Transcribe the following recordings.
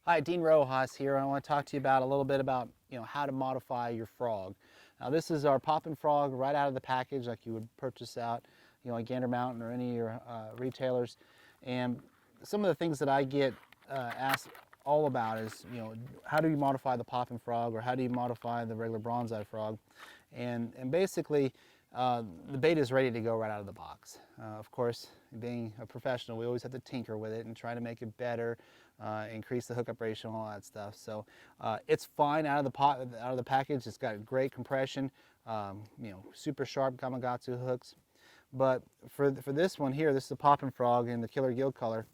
Hi, Dean Rojas here. I want to talk to you about a little bit about how to modify your frog. Now this is our Poppin Frog right out of the package, like you would purchase out at Gander Mountain or any of your retailers. And some of the things that I get asked all about is how do you modify the Poppin Frog, or how do you modify the regular Bronzeye frog? And basically the bait is ready to go right out of the box. Of course, being a professional, we always have to tinker with it and try to make it better, increase the hookup ratio and all that stuff. So it's fine out of the package. It's got great compression, super sharp Gamakatsu hooks. But for this one here, this is a Poppin Frog in the killer gill color.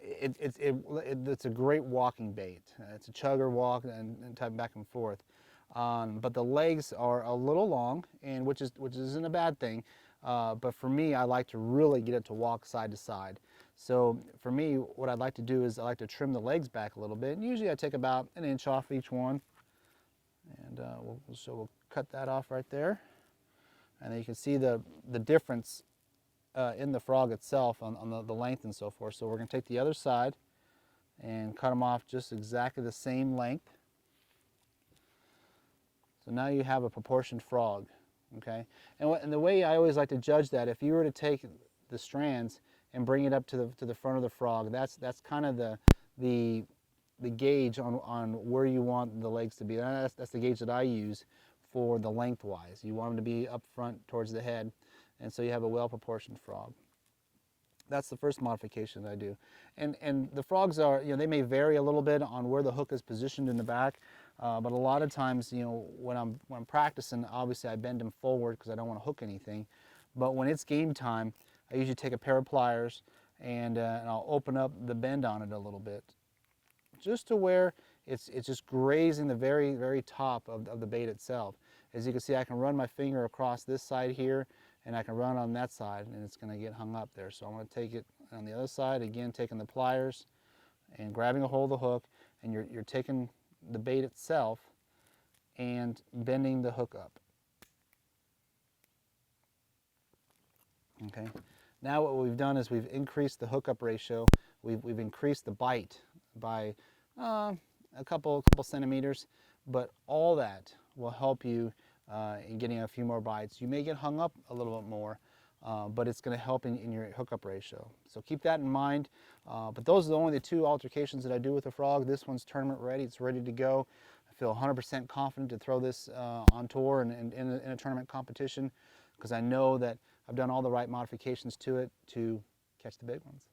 It's a great walking bait. It's a chugger walk and type back and forth. But the legs are a little long, and which isn't a bad thing. But for me, I like to really get it to walk side to side. So for me, what I'd like to do is I like to trim the legs back a little bit. And usually I take about an inch off each one. And we'll cut that off right there. And then you can see the difference in the frog itself on the length and so forth. So we're going to take the other side and cut them off just exactly the same length. So now you have a proportioned frog, okay? And the way I always like to judge that, if you were to take the strands and bring it up to the front of the frog, that's kind of the gauge on where you want the legs to be. That's the gauge that I use for the lengthwise. You want them to be up front towards the head, and so you have a well-proportioned frog. That's the first modification that I do. And the frogs are, they may vary a little bit on where the hook is positioned in the back, but a lot of times, when I'm practicing, obviously I bend them forward because I don't want to hook anything. But when it's game time, I usually take a pair of pliers and I'll open up the bend on it a little bit, just to where it's just grazing the very, very top of the bait itself. As you can see, I can run my finger across this side here, and I can run on that side, and it's going to get hung up there. So I'm going to take it on the other side, again taking the pliers and grabbing a hold of the hook, and you're taking the bait itself and bending the hook up. Okay. Now what we've done is we've increased the hookup ratio. We've increased the bite by a couple centimeters, but all that will help you in getting a few more bites. You may get hung up a little bit more, but it's going to help in your hookup ratio. So keep that in mind. But those are only the two altercations that I do with the frog. This one's tournament ready. It's ready to go. I feel 100% confident to throw this on tour and in a tournament competition, because I know that I've done all the right modifications to it to catch the big ones.